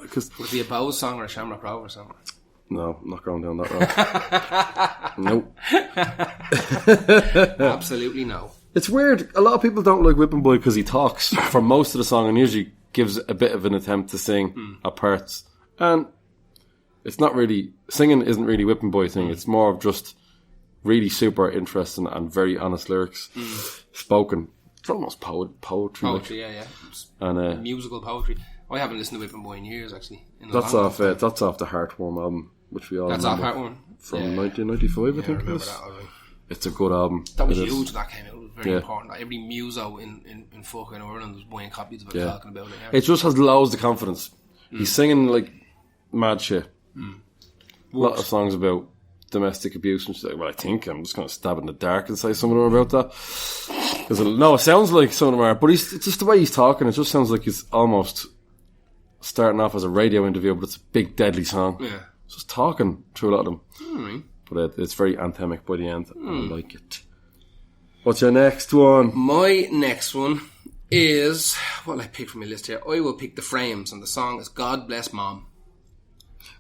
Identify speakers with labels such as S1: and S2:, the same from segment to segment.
S1: because
S2: would it be a Bose song or a Shamrock Rovers song?
S1: No, I'm not going down that road. Nope.
S2: Absolutely no.
S1: It's weird. A lot of people don't like Whipping Boy because he talks for most of the song and usually gives a bit of an attempt to sing at parts. And it's not really... Singing isn't really Whipping Boy thing. It's more of just really super interesting and very honest lyrics. Spoken. It's almost poetry.
S2: Poetry, yeah.
S1: And
S2: musical poetry. I haven't listened to Whipping Boy in years, actually.
S1: That's off the Heartworm album, which we all
S2: That's
S1: remember.
S2: off Heartworm?
S1: From 1995, I think it is. It's a good album.
S2: That was huge when that came out. It was very important. Every muso in fucking Ireland was buying copies of it, talking about it. Yeah.
S1: It just has loads of confidence. He's singing like mad shit. A lot of songs about domestic abuse and she's like, well, I think I'm just going to stab in the dark and say some of them about that. It sounds like some of them are, but it's just the way he's talking. It just sounds like he's almost starting off as a radio interview, but it's a big, deadly song.
S2: Yeah.
S1: Just talking through a lot of them. But it's very anthemic by the end. I like it. What's your next one?
S2: My next one is, what I picked from my list here. I will pick The Frames, and the song is God Bless Mom.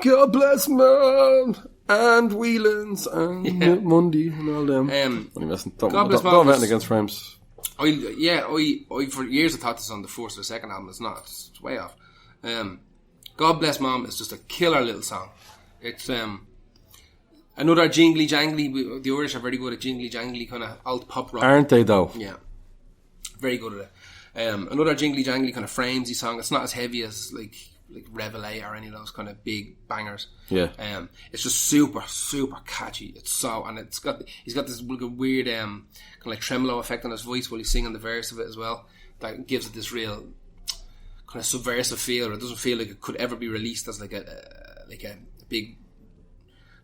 S1: God bless Mom and Whelan's and Monday and all them.
S2: God Bless Mom.
S1: Don't have anything against Frames.
S2: I for years I thought this was on the first or the second album. It's not. It's way off. God Bless Mom is just a killer little song. It's another jingly jangly. The Irish are very good at jingly jangly kind of alt pop rock,
S1: aren't they? Though,
S2: yeah, very good at it. Another jingly jangly kind of framesy song. It's not as heavy as like Revelate or any of those kind of big bangers.
S1: Yeah.
S2: It's just super super catchy. He's got this weird kind of like tremolo effect on his voice while he's singing the verse of it as well. That gives it this real kind of subversive feel. It doesn't feel like it could ever be released as like a big,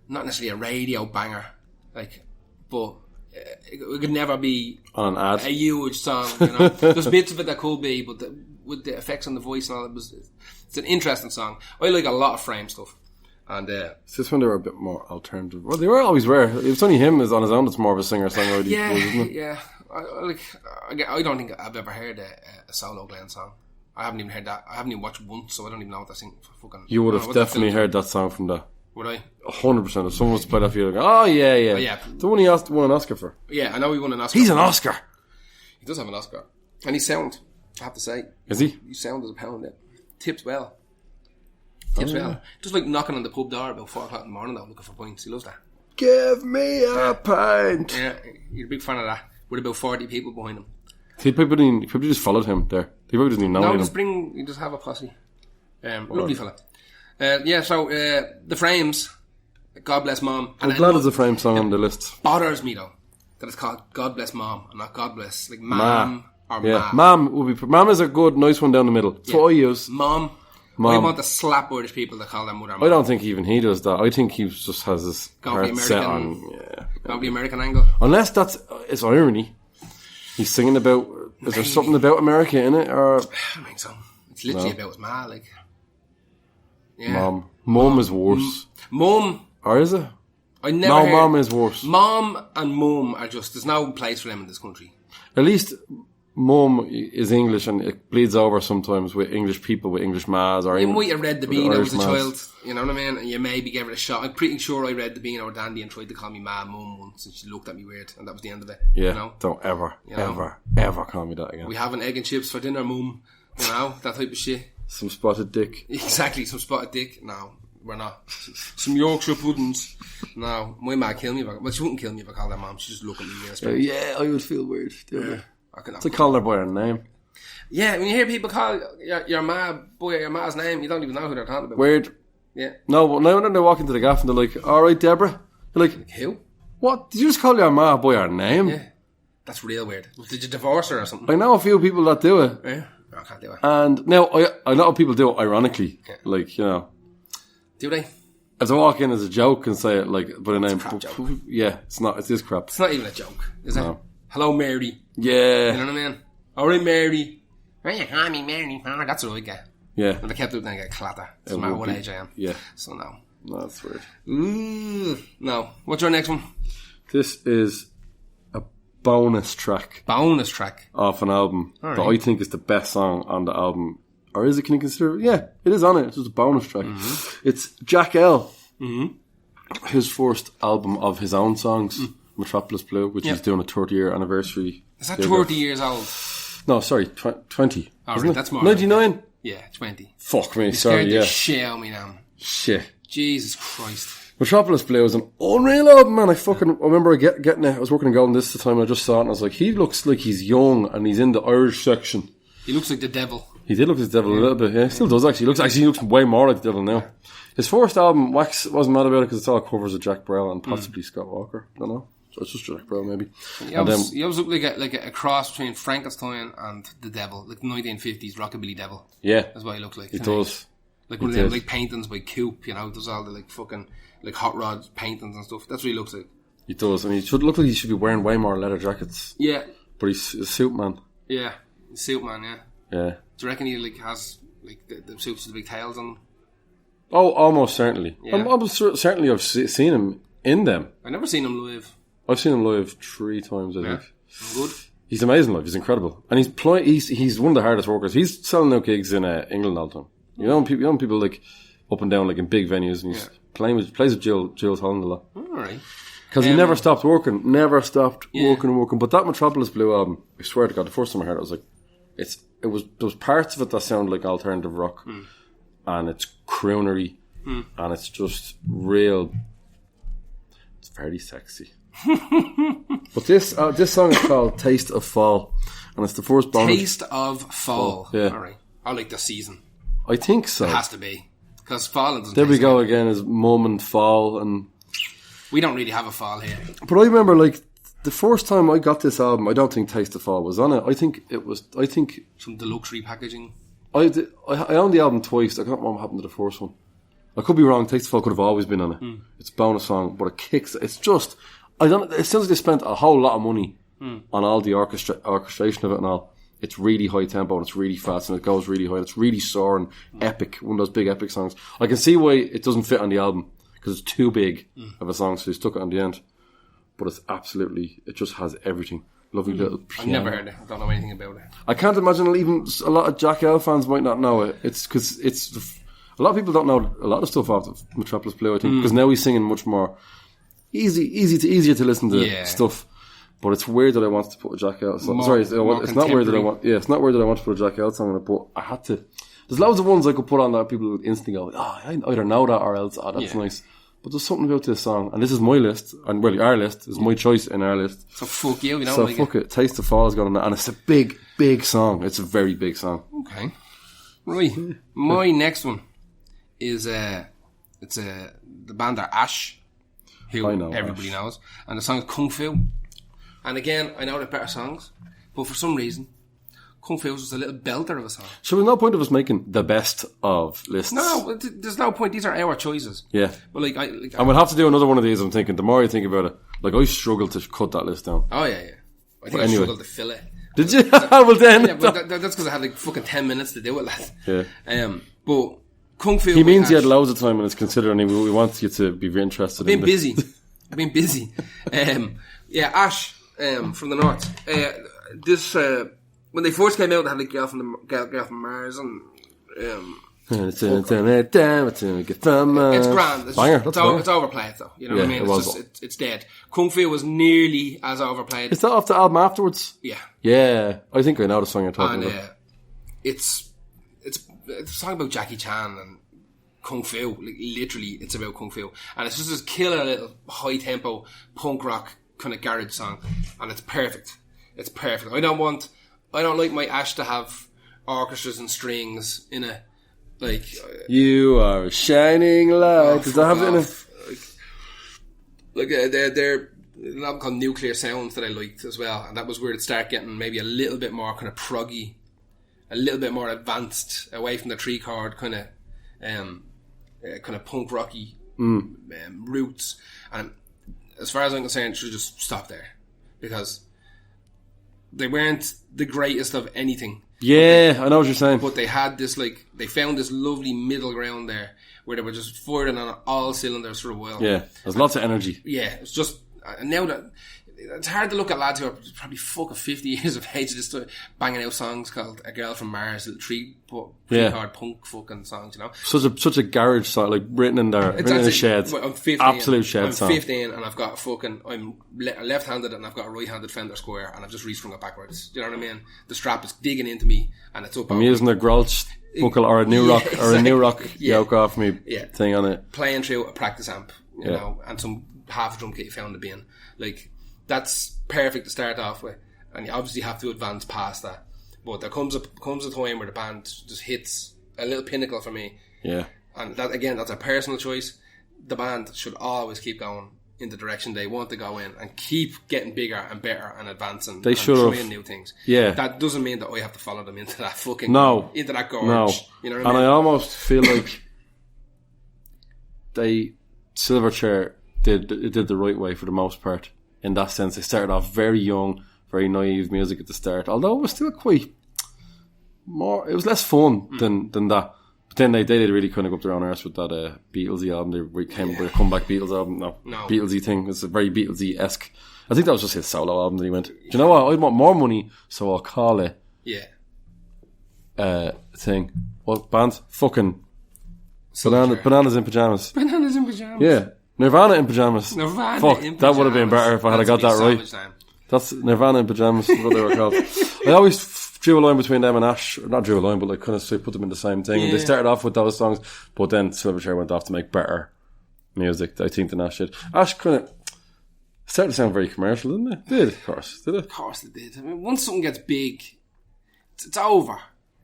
S2: not necessarily a radio banger, but it could never be
S1: on an ad.
S2: A huge song. You know, there's bits of it that could be, but with the effects on the voice and all, it's an interesting song. I like a lot of Frame stuff, and
S1: it's just when they were a bit more alternative. Well, they always were. It's only him is on his own. That's more of a singer-songwriter. Isn't it?
S2: Yeah. I don't think I've ever heard a solo Glenn song. I haven't even heard that. I haven't even watched once, so I don't even know what that thing fucking.
S1: You would have definitely heard that song from that.
S2: Would I?
S1: 100%. If someone was played that for you, like, oh yeah. The one he won an Oscar for.
S2: Yeah, I know he won an Oscar.
S1: He's an Oscar.
S2: He does have an Oscar, and he's sound. I have to say.
S1: Is he?
S2: He's sound as a pound. Yeah. Tips well. Well. Just like knocking on the pub door about 4 o'clock in the morning, though, looking for pints. He loves that. Give me a pint. Yeah, you're a big fan of that. With about 40 people behind him.
S1: See, people just followed him there. They probably doesn't even know him.
S2: You just have a posse. Lovely fella. So The Frames, God Bless Mom.
S1: I'm glad there's a Frame song on the list.
S2: Bothers me though that it's called God Bless Mom and not God Bless like Mom or Ma.
S1: Mom is a good, nice one down the middle. That's what I use.
S2: Mom. I want to slap British people that call them mother.
S1: I don't think even he does that. I think he just has this heart set on.
S2: Go the American angle.
S1: Unless it's irony. He's singing about. Is there something about America in it, or?
S2: I don't think so. It's literally about his ma, like. Yeah.
S1: Mum is worse.
S2: Mum.
S1: Or is it?
S2: I never.
S1: No, Mum is worse.
S2: Mum and Mum are just. There's no place for them in this country.
S1: At least Mum is English, and it bleeds over sometimes with English people, with English mas. Or
S2: you might have read the Beano as a child, you know what I mean? And you maybe gave it a shot. I'm pretty sure I read the Beano or Dandy and tried to call me Mum once, and she looked at me weird, and that was the end of it.
S1: Yeah,
S2: you know?
S1: Don't ever call me that again.
S2: We have an egg and chips for dinner, Mum. You know, that type of shit.
S1: Some spotted dick.
S2: Exactly, some spotted dick. No, we're not. Some Yorkshire puddings. No, my ma kill me. Well, she wouldn't kill me if I called her Mum. She'd just look at me.
S1: Yeah, I would feel weird.
S2: Yeah.
S1: To call her by her name.
S2: Yeah, when you hear people call your ma by your ma's name, you don't even know who they're talking about.
S1: Weird.
S2: Yeah.
S1: No, but now when they walk into the gaff and they're like, alright, Deborah. You're like,
S2: who?
S1: What? Did you just call your ma by her name?
S2: Yeah. That's real weird. Did you divorce her or something?
S1: I know a few people that do it.
S2: Yeah. No, I can't do it.
S1: And now, a lot of people do it ironically. Yeah. Like, you know.
S2: Do they?
S1: As I walk in as a joke and say it like by the name.
S2: Crap joke.
S1: Yeah, it's not. It's just crap.
S2: It's not even a joke, is it? Hello, Mary.
S1: Yeah.
S2: You know what I mean? Alright, Mary. Where you call me, Mary? That's what I get.
S1: Yeah.
S2: And I kept doing it, I get clatter. No matter what age I am.
S1: Yeah.
S2: So no.
S1: No, that's weird.
S2: No. What's your next one?
S1: This is a bonus track.
S2: Bonus track?
S1: Off an album that I think is the best song on the album, or is it? Can you consider it? Yeah, it is on it. It's just a bonus track. It's Jack L. His first album of his own songs, Metropolis Blue, which he's doing a 30-year anniversary.
S2: Is that 30 years old?
S1: No, sorry, 20.
S2: Oh, right, that's more.
S1: 99?
S2: Yeah, 20.
S1: Fuck me, sorry, yeah.
S2: Shit out of me now.
S1: Shit.
S2: Jesus Christ.
S1: Metropolis Blue is an unreal album, man. I remember getting it. I was working in Golden Disc at the time, and I just saw it, and I was like, he looks like he's young, and he's in the Irish section.
S2: He looks like the devil.
S1: He did look like the devil a little bit, yeah. He still does, actually. He looks way more like the devil now. His first album, Wax, wasn't mad about it because it's all covers of Jack Brel and possibly Scott Walker. I don't know. So it's just Jack Brel, maybe.
S2: He always looked like a cross between Frankenstein and the devil, like the 1950s rockabilly devil.
S1: Yeah.
S2: That's what he looked like.
S1: He does.
S2: Like one of them, like paintings by Coop, you know, does all the like fucking like hot rod paintings and stuff. That's what he looks like.
S1: He does. I mean, he should look like he should be wearing way more leather jackets.
S2: Yeah.
S1: But he's a suit man.
S2: Yeah. Suit man, yeah.
S1: Yeah.
S2: Do you reckon he like has like the suits with the big tails on them?
S1: Oh, almost certainly.
S2: Yeah.
S1: Certainly I've seen him in them.
S2: I've never seen him live.
S1: I've seen him live 3 times, I think.
S2: Good.
S1: He's amazing live. He's incredible. And he's one of the hardest workers. He's selling out gigs in England all the time. You know people like up and down like in big venues, and he's plays with Jules Holland a lot.
S2: Alright.
S1: Because he never stopped working. Working. But that Metropolis Blue album, I swear to God, the first time I heard it, I was like, there was parts of it that sounded like alternative rock, and it's croonery, and it's just real. It's very sexy. But this song is called "Taste of Fall," and it's the first bonus.
S2: Taste of Fall.
S1: Yeah.
S2: All right. I like the season.
S1: I think so.
S2: It has to be because fall.
S1: There we go again. Is Mum and Fall, and
S2: we don't really have a fall here.
S1: But I remember like the first time I got this album, I don't think Taste of Fall was on it. I think
S2: some deluxe repackaging.
S1: I owned the album twice. I can't remember what happened to the first one. I could be wrong. Taste of Fall could have always been on it. It's a bonus song, but it kicks. It's just it sounds like they spent a whole lot of money on all the orchestration of it and all. It's really high tempo and it's really fast and it goes really high. It's really soaring, epic. One of those big epic songs. I can see why it doesn't fit on the album because it's too big of a song, so they stuck it on the end. But it just has everything. Lovely little piano.
S2: I've never heard it. I don't know anything about it.
S1: I can't imagine even a lot of Jack L fans might not know it. It's because a lot of people don't know a lot of stuff off of Metropolis Blue, I think, because now he's singing much more easier to listen to stuff. But it's weird that I wanted to put a Jack L song. Sorry, it's not weird that I want. Yeah, it's not weird that I want to put a Jack L song on it, but I had to. There's loads of ones I could put on that people would instantly go, I either know that or else, that's nice. But there's something about this song, and this is my list, and well, our list is my choice in our list.
S2: So fuck you,
S1: so like fuck it. Taste of Fall has got on that, and it's a big, big song. It's a very big song.
S2: Okay, right. My next one is the band are Ash, who everybody knows, and the song is Kung Fu. And again, I know they're better songs, but for some reason, Kung Fu was just a little belter of a song.
S1: So there's no point of us making the best of lists.
S2: No, there's no point. These are our choices.
S1: Yeah.
S2: But
S1: and we'll have to do another one of these, I'm thinking. The more I think about it, like I struggle to cut that list down.
S2: Oh, yeah. I think I struggled to fill it.
S1: Did you? Well then.
S2: Yeah, but that's because I had like fucking 10 minutes to do it, lad.
S1: Yeah.
S2: But Kung Fu...
S1: He means he had loads of time and it's considering we want you to be interested
S2: I've been busy. I've been busy. Ash... from the north. When they first came out, they had like Girl from Mars and
S1: it's grand.
S2: It's overplayed though. You know what I mean? It's dead. Kung Fu was nearly as overplayed.
S1: Is that off the album afterwards?
S2: Yeah.
S1: Yeah. I think I know the song you're talking about.
S2: It's a song about Jackie Chan and Kung Fu. Like, literally, it's about Kung Fu. And it's just this killer little high tempo punk rock kind of garage song, and it's perfect. It's perfect. I don't like my Ash to have orchestras and strings in a like.
S1: You are a shining light. Does that have it in it?
S2: They're an album called Nuclear Sounds that I liked as well, and that was where it started getting maybe a little bit more kind of proggy, a little bit more advanced, away from the 3-chord kind of punk rocky roots. And as far as I'm concerned, it should just stop there, because they weren't the greatest of anything.
S1: Yeah, I know what you're saying.
S2: But they had this, like, they found this lovely middle ground there where they were just firing on all cylinders for a while.
S1: Yeah, there's lots of energy.
S2: Yeah, it's just, now that, it's hard to look at lads who are probably fucking 50 years of age just banging out songs called "A Girl from Mars," little three-chord punk fucking songs, you know.
S1: Such a garage song, like written in there, written in a shed.
S2: I'm 15.
S1: Absolute shed song.
S2: I'm 15 and I've got I'm left-handed and I've got a right-handed Fender Square and I've just restrung it backwards. Do you know what I mean? The strap is digging into me and it's up.
S1: I'm using a Grolsch buckle or a New Rock or a New Rock yoke off me thing on it.
S2: Playing through a practice amp, you know, and some half a drum kit you found in the bin. Like, that's perfect to start off with, and you obviously have to advance past that. But there comes a time where the band just hits a little pinnacle for me.
S1: Yeah.
S2: And that, again, that's a personal choice. The band should always keep going in the direction they want to go in and keep getting bigger and better and advancing.
S1: They should have
S2: trying new things.
S1: Yeah.
S2: That doesn't mean that I have to follow them into that fucking into that gorge.
S1: No.
S2: You know what I mean?
S1: And I almost feel like Silverchair did the right way for the most part. In that sense, they started off very young, very naive music at the start. Although it was still it was less fun than that. But then they did really kind of go up their own arse with that Beatlesy album. They came with a comeback Beatles album. No. Beatlesy thing. It's a very Beatlesy-esque. I think that was just his solo album that he went, do you know what? I want more money, so I'll call it thing. What band? Fucking Bananas in Pyjamas.
S2: Bananas in Pyjamas.
S1: Yeah. Nirvana in Pyjamas.
S2: Nirvana
S1: Fuck,
S2: in Pyjamas.
S1: that would have been better if I had got that right.
S2: Time.
S1: That's Nirvana in Pyjamas, is what they were called. I always drew a line between them and Ash. Not drew a line, but like kind of put them in the same thing. Yeah. They started off with those songs, but then Silverchair went off to make better music, I think, than Ash did. Ash kind of started to sound very commercial, didn't it? Did, of course. Did it?
S2: Of course it did. I mean, once something gets big, it's over.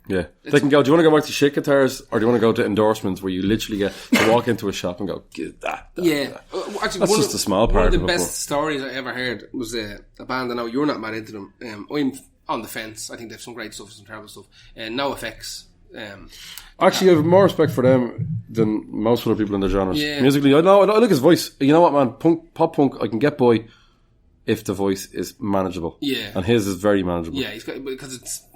S1: Yeah. They can go, do you want to go back to shit guitars, or do you want to go to endorsements where you literally get to walk into a shop and go, get that.
S2: Yeah. Actually,
S1: that's just a small part
S2: of it.
S1: One
S2: of the best stories I ever heard was a band, I know you're not mad into them. I'm on the fence. I think they have some great stuff and some terrible stuff. NoFX.
S1: Actually, I have more respect for them than most other people in their genres.
S2: Yeah.
S1: Musically, I like his voice. You know what, man? Pop punk, I can get by if the voice is manageable.
S2: Yeah.
S1: And his is very manageable.
S2: Yeah, because it's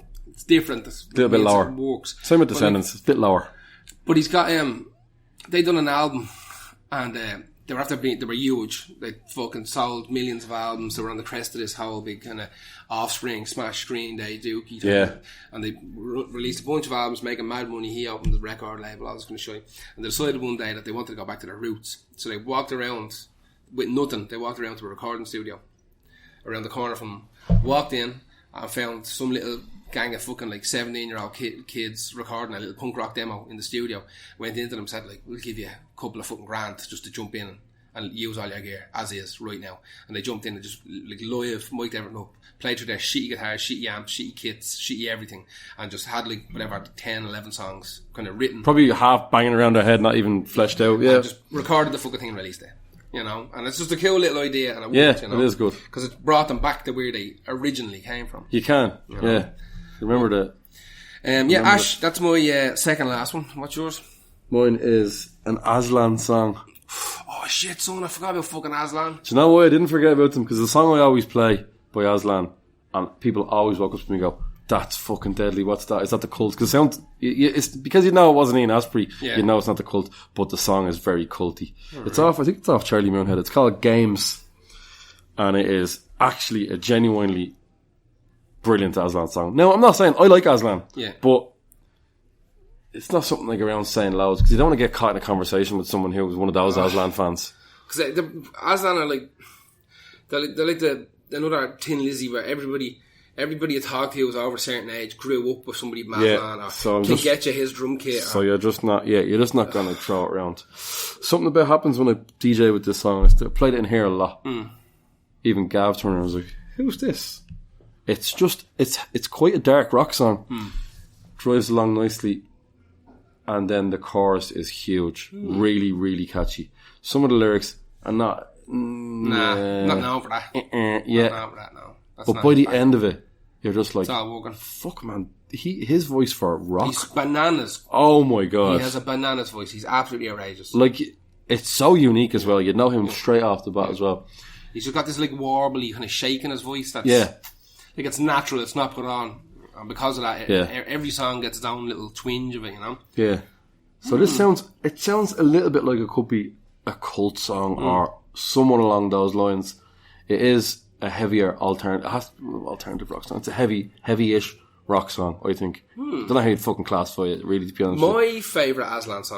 S2: different.
S1: A little bit lower.
S2: Works.
S1: Same with Descendants. It's a bit lower.
S2: But he's got they done an album and they were huge. They fucking sold millions of albums. They were on the crest of this whole big kind of Offspring smash Green Day Dookie thing. And they released a bunch of albums making mad money. He opened the record label. I was going to show you. And they decided one day that they wanted to go back to their roots. So they walked around with nothing. They walked around to a recording studio around the corner from them. Walked in and found some little gang of fucking like 17-year-old kids recording a little punk rock demo in the studio. Went into them and said, like, we'll give you a couple of fucking grand just to jump in and use all your gear as is right now. And they jumped in and just like live, mic'd everything up, played through their shitty guitars, shitty amps, shitty kits, shitty everything, and just had like whatever 10, 11 songs kind of written,
S1: probably half banging around their head, not even fleshed out. Yeah,
S2: and just recorded the fucking thing and released it. You know, and it's just a cool little idea, and it worked, you know?
S1: It is good
S2: because it brought them back to where they originally came from.
S1: You know? Yeah. Remember that.
S2: Ash, that's my second last one. What's yours?
S1: Mine is an Aslan song.
S2: Oh shit, son, I forgot about fucking Aslan.
S1: Do you know why I didn't forget about them? Because the song I always play by Aslan, and people always walk up to me and go, that's fucking deadly, what's that? Is that the Cult? Because it's because you know it wasn't Ian Asprey, you know it's not the Cult, but the song is very culty. It's off, I think it's off Charlie Moonhead. It's called Games, and it is actually a genuinely brilliant Aslan song. Now, I'm not saying I like Aslan, but it's not something like around saying loads, because you don't want to get caught in a conversation with someone who's one of those Aslan fans.
S2: Because the Aslan are like they're like another Tin Lizzy, where everybody you talk to who was over a certain age grew up with somebody from Aslan, or
S1: so
S2: can get you his drum kit.
S1: So you're just not going to throw it around. Something about happens when I DJ with this song. I played it in here a lot. Even Gav Turner was like, "Who's this?" It's just it's quite a dark rock song. Drives along nicely, and then the chorus is huge. Really, really catchy. Some of the lyrics are not.
S2: Not known for that.
S1: Yeah.
S2: Not known for that. No.
S1: But by the end of it, you're just like,
S2: it's all working.
S1: Fuck, man. His voice for rock.
S2: He's bananas.
S1: Oh my god.
S2: He has a bananas voice. He's absolutely outrageous.
S1: Like, it's so unique as well. You'd know him straight off the bat as well.
S2: He's just got this like warbly kind of shake in his voice. That's, like, it's natural. It's not put on. And because of that, every song gets its own little twinge of it, you know?
S1: Yeah. So this sounds a little bit like it could be a Cult song or someone along those lines. It is a heavier alternative rock song. It's a heavy-ish rock song, I think. Don't know how you'd fucking classify it, really, to be honest.
S2: My favourite Aslan song